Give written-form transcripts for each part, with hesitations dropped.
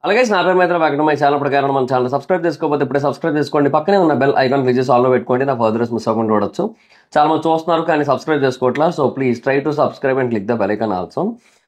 అలాగే నా పేరు మైత్ర వెంకట మై ఛానల్ ప్రకారం మన ఛానల్ సబ్స్క్రైబ్ చేసుకోకపోతే ఇప్పుడే సబ్స్క్రైబ్ చేసుకోండి. పక్కనే ఉన్న బెల్ ఐకాన్ క్లిక్ చేసి ఆల్లో పెట్టుకోండి. నా ఫర్దర్స్ మిస్ అవ్వకుండా చూడొచ్చు. చాలా మంది చూస్తున్నారు కానీ సబ్స్క్రైబ్ చేసుకోవట్లా. So please try to subscribe and click the bell icon also.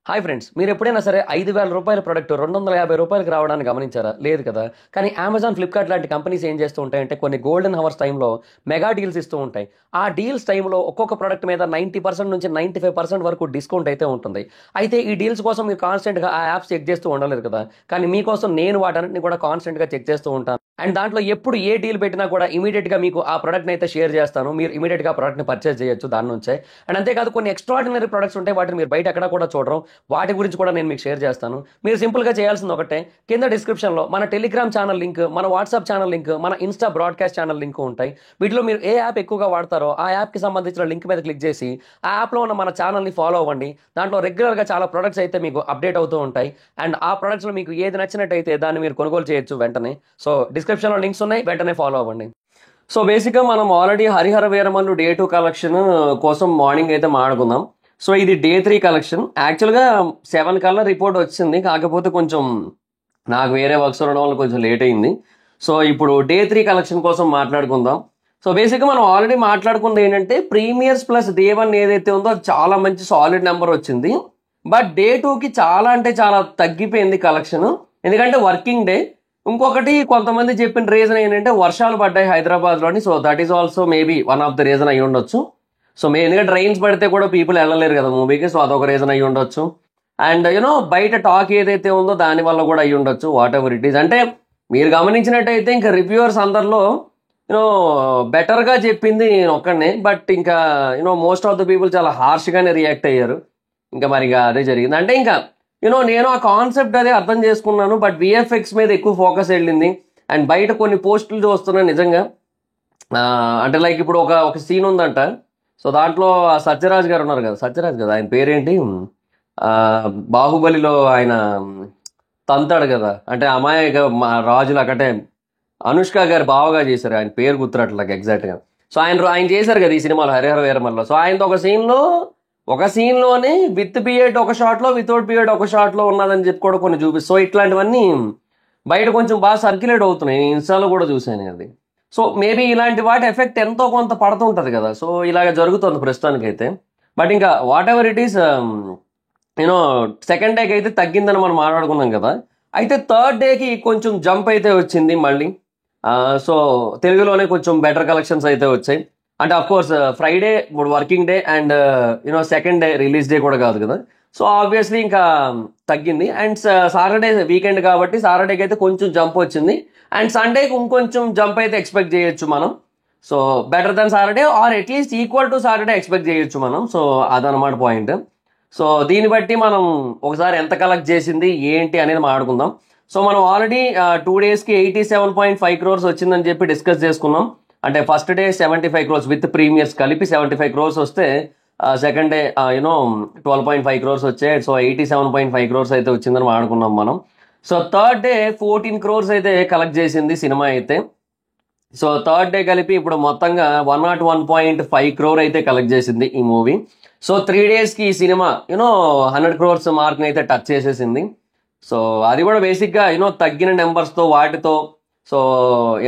Hi friends, మీరు ఎప్పుడైనా సరే 5,000 రూపాయల ప్రొడక్ట్ 250 రూపాయలకి రావడానికి గమనించారా? లేదు కదా. కానీ అమెజాన్, ఫ్లిప్కార్ట్ లాంటి కంపెనీస్ ఏం చేస్తూ ఉంటాయంటే కొన్ని గోల్డెన్ హవర్స్ టైంలో మెగా డీల్స్ ఇస్తూ ఉంటాయి. ఆ డీల్స్ టైంలో ఒక్కొక్క ప్రొడక్ట్ మీద 90% నుంచి 95% వరకు డిస్కౌంట్ అయితే ఉంటుంది. అయితే ఈ డీల్స్ కోసం మీరు కాన్స్టెంట్గా ఆ యాప్స్ చెక్ చేస్తూ ఉండలేదు కదా. కానీ మీకోసం నేను వాటన్నిటిని కూడా కాన్స్టెంట్గా చెక్ చేస్తూ ఉంటాను. అండ్ దాంట్లో ఎప్పుడు ఏ డీల్ పెట్టినా కూడా ఇమీడియట్గా మీకు ఆ ప్రొడక్ట్ని అయితే షేర్ చేస్తాను. మీరు ఇమీడియట్గా ప్రొడక్ట్ని పర్చేస్ చేయొచ్చు దాని నుంచే. అండ్ అంతేకాదు కొన్ని ఎక్స్ట్రాడినరీ ప్రొడక్ట్స్ ఉంటాయి, వాటిని మీరు బయట ఎక్కడ కూడా చూడరు. వాటి గురించి కూడా నేను మీకు షేర్ చేస్తాను. మీరు సింపుల్గా చేయాల్సింది ఒకటే, కింద డిస్క్రిప్షన్లో మన టెలిగ్రామ్ ఛానల్ లింక్, మన వాట్సాప్ ఛానల్ లింక్, మన ఇన్స్టా బ్రాడ్కాస్ట్ ఛానల్ లింక్ ఉంటాయి. వీటిలో మీరు ఏ యాప్ ఎక్కువగా వాడతారో ఆ యాప్కి సంబంధించిన లింక్ మీద క్లిక్ చేసి ఆ యాప్లో ఉన్న మన ఛానల్ని ఫాలో అవ్వండి. దాంట్లో రెగ్యులర్గా చాలా ప్రొడక్ట్స్ అయితే మీకు అప్డేట్ అవుతూ ఉంటాయి. అండ్ ఆ ప్రొడక్ట్స్లో మీకు ఏది నచ్చినట్టయితే దాన్ని మీరు కొనుగోలు చేయొచ్చు వెంటనే. సో డిస్క్రిప్షన్లో లింక్స్ ఉన్నాయి, వెంటనే ఫాలో అవ్వండి. సో బేసిక్గా మనం already Harihara Veeramallu Day 2 collection కోసం మార్నింగ్ అయితే మాట్లాడుకుందాం. సో ఇది Day 3 కలెక్షన్. యాక్చువల్గా 7 కల్లా రిపోర్ట్ వచ్చింది, కాకపోతే కొంచెం నాకు వేరే వర్క్స్ ఉండడం వల్ల కొంచెం లేట్ అయింది. సో ఇప్పుడు Day 3 కలెక్షన్ కోసం మాట్లాడుకుందాం. సో బేసిక్గా మనం ఆల్రెడీ మాట్లాడుకుంది ఏంటంటే ప్రీమియర్స్ ప్లస్ Day 1 ఏదైతే ఉందో అది చాలా మంచి సాలిడ్ నెంబర్ వచ్చింది. బట్ Day 2కి చాలా అంటే చాలా తగ్గిపోయింది కలెక్షన్, ఎందుకంటే వర్కింగ్ డే. ఇంకొకటి కొంతమంది చెప్పిన రీజన్ ఏంటంటే వర్షాలు పడ్డాయి హైదరాబాద్లోని. So that is also maybe one of the reason అయ్యి ఉండొచ్చు. సో ఎందుకంటే ట్రైన్స్ పడితే కూడా పీపుల్ వెళ్ళలేరు కదా మూవీకి. సో అదొక రీజన్ అయ్యి ఉండొచ్చు. అండ్ బయట టాక్ ఏదైతే ఉందో దానివల్ల కూడా అయ్యి ఉండొచ్చు. What ever it is. అంటే మీరు గమనించినట్టయితే ఇంకా రివ్యూవర్స్ అందరిలో బెటర్గా చెప్పింది నేను ఒక్కడనే. బట్ ఇంకా మోస్ట్ ఆఫ్ ద పీపుల్ చాలా హార్ష్గానే రియాక్ట్ అయ్యారు. ఇంకా మరి అదే జరిగింది. అంటే ఇంకా నేను ఆ కాన్సెప్ట్ అదే అర్థం చేసుకున్నాను. బట్ విఎఫ్ఎక్స్ మీద ఎక్కువ ఫోకస్ వెళ్ళింది. అండ్ బయట కొన్ని పోస్టులు చూస్తున్నాను నిజంగా. అంటే లైక్ ఇప్పుడు ఒక సీన్ ఉందంట. సో దాంట్లో సత్యరాజ్ గారు ఉన్నారు కదా, సత్యరాజ్ కదా ఆయన పేరేంటి, బాహుబలిలో ఆయన తంతాడు కదా, అంటే అమాయక రాజులు అక్కటే అనుష్క గారు బావగా చేశారు. ఆయన పేరు గుర్తురట్లకి ఎగ్జాక్ట్గా. సో ఆయన చేశారు కదా ఈ సినిమాలో హరిహర వీరమల్లో. సో ఆయనతో ఒక సీన్లోనే విత్ బియర్డ్ ఒక షాట్లో, వితౌట్ బియర్డ్ ఒక షాట్లో ఉన్నదని చెప్పి కూడా కొన్ని చూపిస్తారు. సో ఇట్లాంటివన్నీ బయట కొంచెం బాగా సర్క్యులేట్ అవుతున్నాయి, ఇన్స్టాలో కూడా చూశాను అది. సో మేబీ ఇలాంటి వాటి ఎఫెక్ట్ ఎంతో కొంత పడుతుంటుంది కదా. సో ఇలాగ జరుగుతుంది ప్రస్తుతానికైతే. బట్ ఇంకా what ever it is, second డేకి అయితే తగ్గిందని మనం మాట్లాడుకున్నాం కదా. అయితే థర్డ్ డేకి కొంచెం జంప్ అయితే వచ్చింది మళ్ళీ. సో తెలుగులోనే కొంచెం బెటర్ కలెక్షన్స్ అయితే వచ్చాయి. అంటే అఫ్కోర్స్ ఫ్రైడే ఇప్పుడు working day and second day release day కూడా కాదు కదా. సో ఆబ్వియస్లీ ఇంకా తగ్గింది. అండ్ సాటర్డే వీకెండ్ కాబట్టి సాటర్డేకి అయితే కొంచెం జంప్ వచ్చింది. అండ్ సండేకి ఇంకొంచెం జంప్ అయితే ఎక్స్పెక్ట్ చేయొచ్చు మనం. So better then Saturday or at least equal to Saturday expect చేయొచ్చు మనం. సో అదనమాట పాయింట్. సో దీన్ని బట్టి మనం ఒకసారి ఎంత కలెక్ట్ చేసింది ఏంటి అనేది మాట్లాడుకుందాం. సో మనం ఆల్రెడీ 2 డేస్కి 87.5 crores వచ్చిందని చెప్పి డిస్కస్ చేసుకున్నాం. అంటే first day 75 crores with premieres కలిపి 75 crores వస్తే సెకండ్ డే 12.5 crores వచ్చాయి. సో 87.5 crores అయితే వచ్చిందని మాట్లాడుకున్నాం మనం. సో థర్డ్ డే 14 crores అయితే కలెక్ట్ చేసింది సినిమా అయితే. సో థర్డ్ డే కలిపి ఇప్పుడు మొత్తంగా 101.5 crore అయితే కలెక్ట్ చేసింది ఈ మూవీ. సో 3 డేస్కి ఈ సినిమా 100 crores మార్క్ని అయితే టచ్ చేసేసింది. సో అది కూడా బేసిక్గా తగ్గిన నెంబర్స్తో వాటితో, సో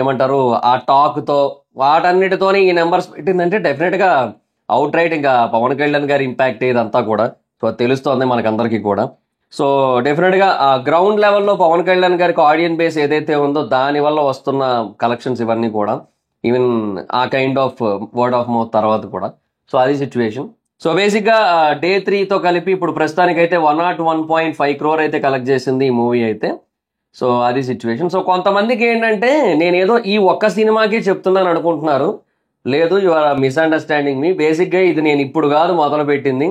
ఏమంటారు ఆ టాక్తో వాటన్నిటితోనే ఈ నెంబర్స్ పెట్టిందంటే డెఫినెట్గా అవుట్ రైట్ ఇంకా పవన్ కళ్యాణ్ గారి ఇంపాక్ట్ ఇదంతా కూడా సో తెలుస్తోంది మనకందరికీ కూడా. సో డెఫినెట్గా ఆ గ్రౌండ్ లెవెల్లో పవన్ కళ్యాణ్ గారికి ఆడియన్స్ బేస్ ఏదైతే ఉందో దానివల్ల వస్తున్న కలెక్షన్స్ ఇవన్నీ కూడా, ఈవెన్ ఆ kind of word of mouth తర్వాత కూడా. సో అది సిచ్యువేషన్. సో బేసిక్గా Day 3తో కలిపి ఇప్పుడు ప్రస్తుతానికైతే 101.5 crore అయితే కలెక్ట్ చేసింది ఈ మూవీ అయితే. సో అది సిచ్యువేషన్. సో కొంతమందికి ఏంటంటే నేనేదో ఈ ఒక్క సినిమాకి చెప్తున్నాను అనుకుంటున్నారు. లేదు, యు ఆర్ మిస్అండర్స్టాండింగ్ మీ. బేసిక్గా ఇది నేను ఇప్పుడు కాదు మొదలు పెట్టింది.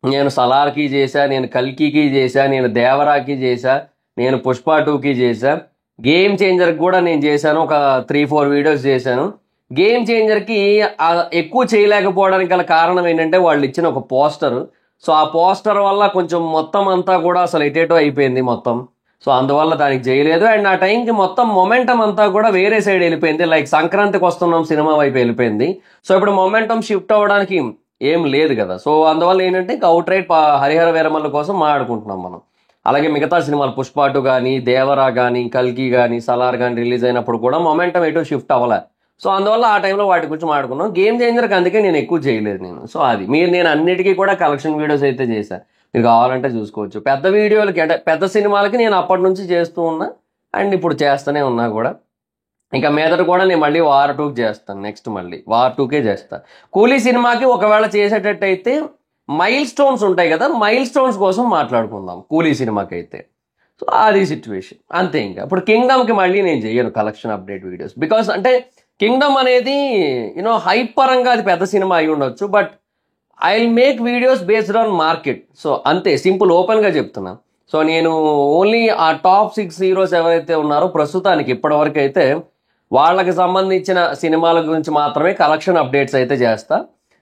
నేను సలార్కి చేశా, నేను కల్కికి చేశా, నేను దేవరాకి చేశా, నేను పుష్ప 2కి చేశా, గేమ్ చేంజర్కి కూడా నేను చేశాను. ఒక 3-4 వీడియోస్ చేశాను. గేమ్ చేంజర్కి ఎక్కువ చేయలేకపోవడానికి గల కారణం ఏంటంటే వాళ్ళు ఇచ్చిన ఒక పోస్టర్. సో ఆ పోస్టర్ వల్ల కొంచెం మొత్తం అంతా కూడా అసలు ఎటేటో అయిపోయింది మొత్తం. సో అందువల్ల దానికి చేయలేదు. అండ్ ఆ టైంకి మొత్తం మొమెంటం అంతా కూడా వేరే సైడ్ వెళ్ళిపోయింది. లైక్ సంక్రాంతికి వస్తున్నాం సినిమా వైపు వెళ్ళిపోయింది. సో ఇప్పుడు మొమెంటం షిఫ్ట్ అవ్వడానికి ఏం లేదు కదా. సో అందువల్ల ఏంటంటే అవుట్ రైట్ హరిహర వీరమల్లు కోసం మాట్లాడుకుంటున్నాం మనం. అలాగే మిగతా సినిమాలు పుష్ప 2 కానీ, దేవరా కానీ, కల్కి కానీ, సలార్ కానీ రిలీజ్ అయినప్పుడు కూడా మొమెంటం ఎటు షిఫ్ట్ అవ్వలే. సో అందువల్ల ఆ టైంలో వాటి గురించి మాట్లాడుకున్నాం. గేమ్ చేంజర్కి అందుకే నేను ఎక్కువ చేయలేదు నేను. సో అది నేను అన్నిటికీ కూడా కలెక్షన్ వీడియోస్ అయితే చేశాను. మీరు కావాలంటే చూసుకోవచ్చు. పెద్ద వీడియోలకి అంటే పెద్ద సినిమాలకి నేను అప్పటి నుంచి చేస్తూ ఉన్నా అండ్ ఇప్పుడు చేస్తూనే ఉన్నా కూడా. ఇంకా మీదట కూడా నేను మళ్ళీ వార్ 2కి చేస్తాను. నెక్స్ట్ మళ్ళీ వార్ 2కే చేస్తాను. కూలీ సినిమాకి ఒకవేళ చేసేటట్టయితే మైల్ స్టోన్స్ ఉంటాయి కదా, మైల్ స్టోన్స్ కోసం మాట్లాడుకుందాం కూలీ సినిమాకి అయితే. సో అది సిచ్యువేషన్ అంతే. ఇంకా ఇప్పుడు కింగ్డమ్కి మళ్ళీ నేను చేయను కలెక్షన్ అప్డేట్ వీడియోస్. బికాస్ అంటే కింగ్డమ్ అనేది హైప్ పరంగా అది పెద్ద సినిమా అయి ఉండొచ్చు, but I will make videos based on market. So అంతే, సింపుల్ ఓపెన్గా చెప్తున్నా. సో నేను ఓన్లీ ఆ టాప్ 6 హీరోస్ ఎవరైతే ఉన్నారో ప్రస్తుతానికి ఇప్పటివరకు అయితే వాళ్ళకి సంబంధించిన సినిమాల గురించి మాత్రమే కలెక్షన్ అప్డేట్స్ అయితే చేస్తా.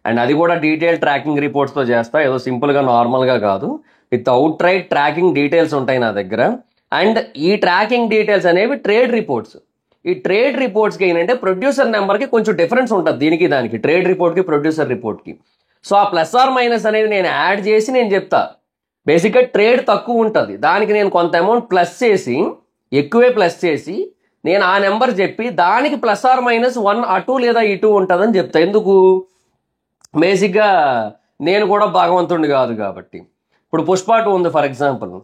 అండ్ అది కూడా డీటెయిల్ ట్రాకింగ్ రిపోర్ట్స్తో చేస్తా. ఏదో సింపుల్గా నార్మల్గా కాదు, with out right tracking details ఉంటాయి నా దగ్గర. అండ్ ఈ ట్రాకింగ్ డీటెయిల్స్ అనేవి ట్రేడ్ రిపోర్ట్స్. ఈ ట్రేడ్ రిపోర్ట్స్కి ఏంటంటే ప్రొడ్యూసర్ నెంబర్కి కొంచెం డిఫరెన్స్ ఉంటుంది దీనికి దానికి, ట్రేడ్ రిపోర్ట్కి ప్రొడ్యూసర్ రిపోర్ట్కి. సో ఆ ప్లస్ ఆర్ మైనస్ అనేది నేను యాడ్ చేసి నేను చెప్తా. బేసిక్గా ట్రేడ్ తక్కువ ఉంటుంది, దానికి నేను కొంత అమౌంట్ ప్లస్ చేసి, ఎక్కువే ప్లస్ చేసి నేను ఆ నెంబర్ చెప్పి దానికి ప్లస్ ఆర్ మైనస్ 1 అటు లేదా ఇటు ఉంటుందని చెప్తా. ఎందుకు? బేసిక్గా నేను కూడా భగవంతుడిని కాదు కాబట్టి. ఇప్పుడు పుష్ప 2 ఉంది ఫర్ ఎగ్జాంపుల్,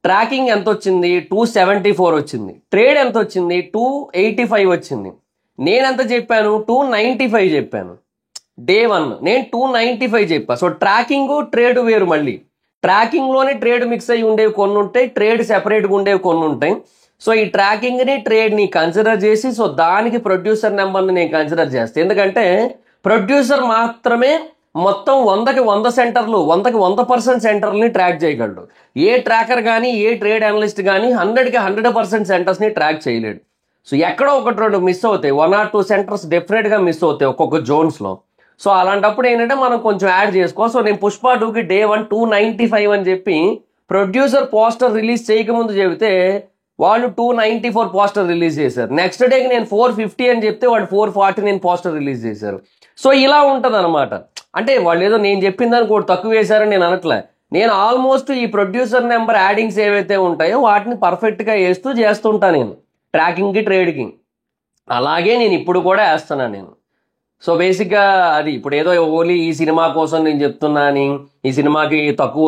ట్రాకింగ్ ఎంత వచ్చింది? 274 వచ్చింది. ట్రేడ్ ఎంత వచ్చింది? 285 వచ్చింది. నేనెంత చెప్పాను? 295 చెప్పాను. డే 1 నేను 295 చెప్పా. సో ట్రాకింగ్ ట్రేడ్ వేరు. మళ్ళీ ట్రాకింగ్లోనే ట్రేడ్ మిక్స్ అయ్యి ఉండేవి కొన్ని ఉంటాయి, ట్రేడ్ సెపరేట్గా ఉండేవి కొన్ని ఉంటాయి. సో ఈ ట్రాకింగ్ని ట్రేడ్ని కన్సిడర్ చేసి, సో దానికి ప్రొడ్యూసర్ నెంబర్ని నేను కన్సిడర్ చేస్తాను. ఎందుకంటే ప్రొడ్యూసర్ మాత్రమే మొత్తం 100కి 100 సెంటర్లు, 100కి 100% సెంటర్ని ట్రాక్ చేయగలడు. ఏ ట్రాకర్ కానీ, ఏ ట్రేడ్ అనలిస్ట్ కానీ 100కి 100% సెంటర్స్ని ట్రాక్ చేయలేడు. సో ఎక్కడో 1-2 మిస్ అవుతాయి, 1 or 2 సెంటర్స్ డెఫినెట్గా మిస్ అవుతాయి ఒక్కొక్క జోన్స్లో. సో అలాంటప్పుడు ఏంటంటే మనం కొంచెం యాడ్ చేసుకోవాలి. సో నేను పుష్ప 2కి డే 1 295 అని చెప్పి ప్రొడ్యూసర్ పోస్టర్ రిలీజ్ చేయకముందు చెబితే వాళ్ళు 294 పోస్టర్ రిలీజ్ చేశారు. నెక్స్ట్ డేకి నేను 450 అని చెప్తే వాళ్ళు 449 పోస్టర్ రిలీజ్ చేశారు. సో ఇలా ఉంటుంది అనమాట. అంటే వాళ్ళు ఏదో నేను చెప్పిన దానికి కూడా తక్కువ వేశారని నేను అనట్లే. నేను ఆల్మోస్ట్ ఈ ప్రొడ్యూసర్ నెంబర్ యాడింగ్స్ ఏవైతే ఉంటాయో వాటిని పర్ఫెక్ట్గా వేస్తూ చేస్తుంటాను నేను ట్రాకింగ్కి ట్రేడ్కి. అలాగే నేను ఇప్పుడు కూడా వేస్తున్నాను నేను. సో బేసిక్గా అది ఇప్పుడు ఏదో ఓన్లీ ఈ సినిమా కోసం నేను చెప్తున్నాను, ఈ సినిమాకి తక్కువ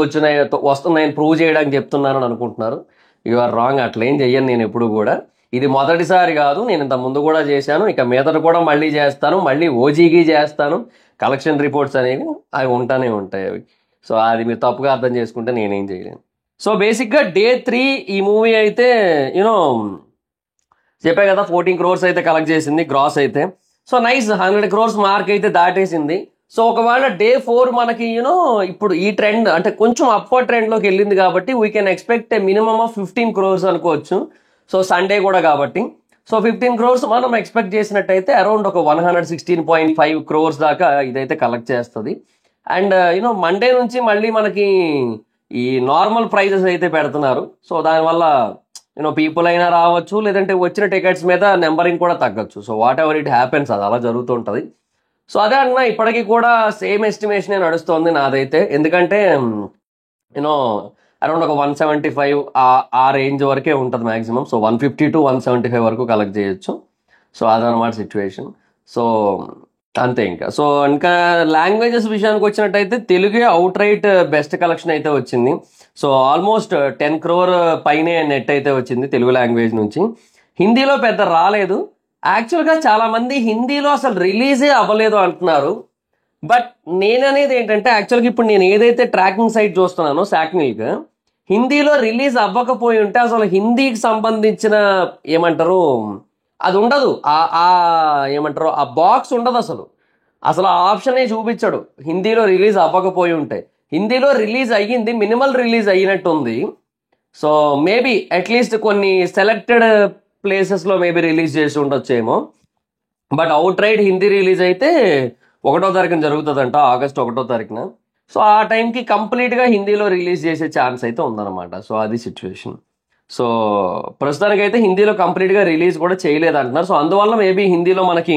వస్తున్నాయని ప్రూవ్ చేయడానికి చెప్తున్నాను అని అనుకుంటున్నారు. You are wrong. అట్లా ఏం చెయ్యను నేను ఎప్పుడు కూడా. ఇది మొదటిసారి కాదు, నేను ఇంత ముందు కూడా చేశాను, ఇక మీదట కూడా మళ్ళీ చేస్తాను, మళ్ళీ ఓజీకి చేస్తాను. కలెక్షన్ రిపోర్ట్స్ అనేవి అవి ఉంటానే ఉంటాయి అవి. సో అది మీరు తప్పుగా అర్థం చేసుకుంటే నేనేం చేయలేను. సో బేసిక్గా డే 3 ఈ మూవీ అయితే చెప్పా కదా 14 crores అయితే కలెక్ట్ చేసింది గ్రాస్ అయితే. సో నైస్, 100 crores మార్క్ అయితే దాటేసింది. సో ఒకవేళ డే 4 మనకి ఇప్పుడు ఈ ట్రెండ్ అంటే కొంచెం అప్వర్డ్ ట్రెండ్లోకి వెళ్ళింది కాబట్టి we can expect A minimum of 15 crores అనుకోవచ్చు. సో సండే కూడా కాబట్టి సో 15 crores మనం ఎక్స్పెక్ట్ చేసినట్టయితే అరౌండ్ ఒక 116.5 crores దాకా ఇదైతే కలెక్ట్ చేస్తుంది. అండ్ మండే నుంచి మళ్ళీ మనకి ఈ నార్మల్ ప్రైజెస్ అయితే పెడుతున్నారు. సో దానివల్ల పీపుల్ అయినా రావచ్చు, లేదంటే వచ్చిన టికెట్స్ మీద నెంబరింగ్ కూడా తగ్గచ్చు. So whatever it happens, అది అలా జరుగుతుంటుంది. సో అదే అన్న, ఇప్పటికీ కూడా సేమ్ ఎస్టిమేషనే నడుస్తుంది నాదైతే. ఎందుకంటే అరౌండ్ ఒక 175 ఆ రేంజ్ వరకే ఉంటుంది మ్యాక్సిమం. సో 150 to 175 వరకు కలెక్ట్ చేయొచ్చు. సో అదనమాట సిచ్యువేషన్. సో అంతే. ఇంకా లాంగ్వేజెస్ విషయానికి వచ్చినట్టయితే తెలుగే అవుట్ రైట్ బెస్ట్ కలెక్షన్ అయితే వచ్చింది. సో ఆల్మోస్ట్ 10 crore పైనే నెట్ అయితే వచ్చింది తెలుగు లాంగ్వేజ్ నుంచి. హిందీలో పెద్ద రాలేదు. యాక్చువల్గా చాలామంది హిందీలో అసలు రిలీజే అవ్వలేదు అంటున్నారు. బట్ నేననేది ఏంటంటే యాక్చువల్గా ఇప్పుడు నేను ఏదైతే ట్రాకింగ్ సైట్ చూస్తున్నానో సాక్నిల్గా, హిందీలో రిలీజ్ అవ్వకపోయి ఉంటే అసలు హిందీకి సంబంధించిన ఏమంటారు అది ఉండదు, ఏమంటారు ఆ బాక్స్ ఉండదు, అసలు ఆ ఆప్షనే చూపించడు హిందీలో రిలీజ్ అవ్వకపోయి ఉంటే. హిందీలో రిలీజ్ అయ్యింది, మినిమల్ రిలీజ్ అయినట్టుంది. సో మేబీ అట్లీస్ట్ కొన్ని సెలెక్టెడ్ ప్లేసెస్లో మేబీ రిలీజ్ చేసి ఉండొచ్చేమో. But out right Hindi release అయితే 1వ తారీఖున జరుగుతుందంట, ఆగస్ట్ 1వ తారీఖున. సో ఆ టైంకి కంప్లీట్గా హిందీలో రిలీజ్ చేసే ఛాన్స్ అయితే ఉందన్నమాట. సో అది సిచ్యువేషన్. సో ప్రస్తుతానికైతే హిందీలో కంప్లీట్గా రిలీజ్ కూడా చేయలేదు అంటున్నారు. సో అందువల్ల మేబీ హిందీలో మనకి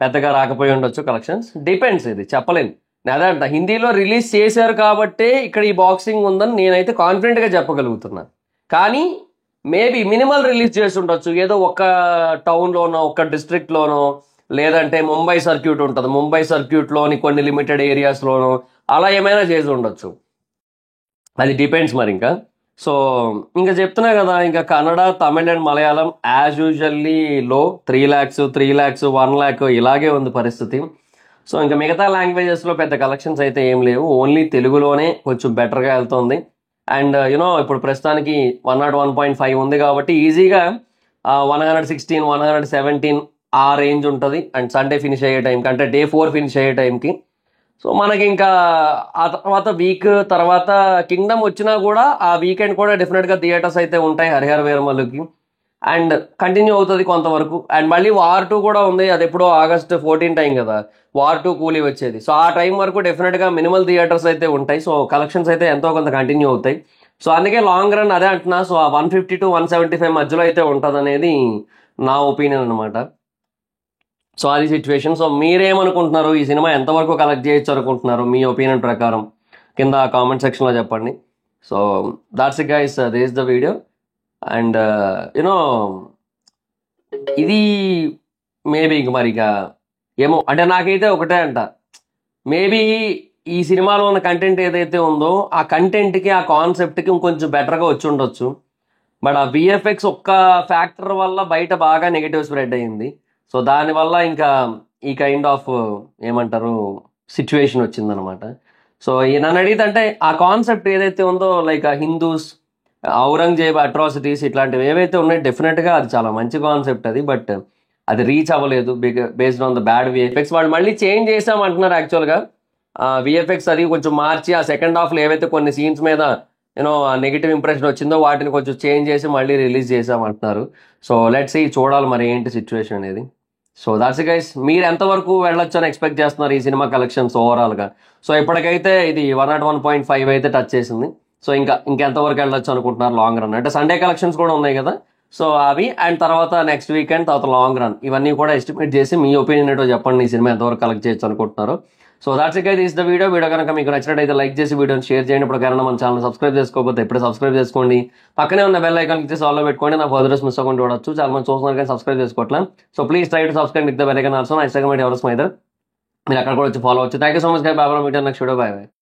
పెద్దగా రాకపోయి ఉండొచ్చు కలెక్షన్స్. డిపెండ్స్, ఇది చెప్పలేను. అదే అంట, హిందీలో రిలీజ్ చేశారు కాబట్టే ఇక్కడ ఈ బాక్సింగ్ ఉందని నేనైతే కాన్ఫిడెంట్గా చెప్పగలుగుతున్నాను. కానీ మేబీ మినిమల్ రిలీజ్ చేసి ఉండొచ్చు, ఏదో ఒక్క టౌన్లోనో ఒక్క డిస్ట్రిక్ట్లోనో, లేదంటే ముంబై సర్క్యూట్ ఉంటుంది, ముంబై సర్క్యూట్లోని కొన్ని లిమిటెడ్ ఏరియాస్లోనో అలా ఏమైనా చేసి ఉండొచ్చు. అది డిపెండ్స్ మరి ఇంకా. సో ఇంకా చెప్తున్నా కదా, ఇంకా Kannada, Tamil and Malayalam as usually లో 3 lakhs 3 lakhs 1 lakh ఇలాగే ఉంది పరిస్థితి. సో ఇంకా మిగతా లాంగ్వేజెస్లో పెద్ద కలెక్షన్స్ అయితే ఏం లేవు, ఓన్లీ తెలుగులోనే కొంచెం బెటర్గా వెళ్తుంది. అండ్ ఇప్పుడు ప్రస్తుతానికి 101.5 ఉంది కాబట్టి ఈజీగా 116 117 ఆ రేంజ్ ఉంటుంది. అండ్ సండే ఫినిష్ అయ్యే టైంకి, అంటే Day 4 ఫినిష్ అయ్యే టైంకి. సో మనకి ఇంకా ఆ తర్వాత వీక్ తర్వాత కింగ్డమ్ వచ్చినా కూడా ఆ వీకెండ్ కూడా డెఫినెట్గా థియేటర్స్ అయితే ఉంటాయి హరిహర వీరమల్లుకి. అండ్ కంటిన్యూ అవుతుంది కొంతవరకు. అండ్ మళ్ళీ వార్ 2 కూడా ఉంది, అది ఎప్పుడో August 14 టైం కదా వార్ 2 కూలీ వచ్చేది. సో ఆ టైం వరకు డెఫినెట్గా మినిమల్ థియేటర్స్ అయితే ఉంటాయి. సో కలెక్షన్స్ అయితే ఎంతో కొంత కంటిన్యూ అవుతాయి. సో అందుకే లాంగ్ రన్ అదే అంటున్నా. సో ఆ 150 to 175 మధ్యలో అయితే ఉంటుంది అనేది నా ఒపీనియన్ అనమాట. సో అది సిచ్యువేషన్. సో మీరేమనుకుంటున్నారు, ఈ సినిమా ఎంతవరకు కలెక్ట్ చేయొచ్చు అనుకుంటున్నారు మీ ఒపీనియన్ ప్రకారం కింద కామెంట్ సెక్షన్లో చెప్పండి. So that's it guys, this is the video. And ఇది మేబీ ఇంక మరి ఇక ఏమో, అంటే నాకైతే ఒకటే అంట, మేబీ ఈ సినిమాలో ఉన్న కంటెంట్ ఏదైతే ఉందో ఆ కంటెంట్కి ఆ కాన్సెప్ట్కి ఇంకొంచెం బెటర్గా వచ్చి ఉండొచ్చు. బట్ ఆ విఎఫ్ఎక్స్ ఒక్క ఫ్యాక్టర్ వల్ల బయట బాగా నెగిటివ్ స్ప్రెడ్ అయ్యింది. సో దానివల్ల ఇంకా ఈ కైండ్ ఆఫ్ ఏమంటారు సిచ్యువేషన్ వచ్చిందనమాట. సో నన్ను అడిగితే అంటే ఆ కాన్సెప్ట్ ఏదైతే ఉందో, లైక్ హిందూస్, ఔరంగజేబ్ అట్రాసిటీస్ ఇట్లాంటివి ఏవైతే ఉన్నాయో డెఫినెట్గా అది చాలా మంచి కాన్సెప్ట్ అది. బట్ అది రీచ్ అవ్వలేదు based on the bad VFX. వాళ్ళు మళ్ళీ చేంజ్ చేసామంటున్నారు యాక్చువల్గా విఎఫ్ఎక్స్, అది కొంచెం మార్చి ఆ సెకండ్ హాఫ్లో ఏవైతే కొన్ని సీన్స్ మీద నెగిటివ్ ఇంప్రెషన్ వచ్చిందో వాటిని కొంచెం చేంజ్ చేసి మళ్ళీ రిలీజ్ చేసామంటున్నారు. సో లెట్స్ సీ, చూడాలి మరి ఏంటి సిచ్యువేషన్ అనేది. సో దాట్స్ గైస్, మీరు ఎంతవరకు వెళ్ళొచ్చు అని ఎక్స్పెక్ట్ చేస్తున్నారు ఈ సినిమా కలెక్షన్స్ ఓవరాల్గా? సో ఇప్పటికైతే ఇది 101.5 అయితే టచ్ చేసింది. సో ఇంకెంతవరకు వెళ్ళొచ్చు అనుకుంటున్నారు లాంగ్ రన్? అంటే సండే కలెక్షన్స్ కూడా ఉన్నాయి కదా, సో అవి అండ్ తర్వాత నెక్స్ట్ వీకెండ్ తర్వాత లాంగ్ రన్, ఇవన్నీ కూడా ఎస్టిమేట్ చేసి మీ ఒపీనియన్ ఏంటో చెప్పండి, ఈ సినిమా ఎంతవరకు కలెక్ట్ చేయొచ్చు అనుకుంటున్నారు. So that's it guys, this the video కనుక మీకు నచ్చినట్టయితే లైక్ చేసి వీడియోని షేర్ చేయండి. ఇప్పుడు కనుక మన ఛానల్ సబ్స్క్రైబ్ చేసుకోకపోతే ఇప్పుడే సబ్స్క్రైబ్ చేసుకోండి. పక్కనే ఉన్న బెల్ ఐకాన్ క్లిక్ చేసి ఆల్లో పెట్టుకోండి, నా ఫర్దర్స్ మిస్ అవ్వకుండా చూడొచ్చు. చాలా మంది చూస్తున్నారు కానీ సబ్స్క్రైబ్ చేసుకోవట్లేదు. So please try to subscribe with the bell icon also. నా ఇన్స్టాగ్రామ్ ఎవరు స్మైదర్, మీరు అక్కడ కూడా వచ్చి ఫాలో అవచ్చు. Thank you so much guys, bye. Meet next video, bye.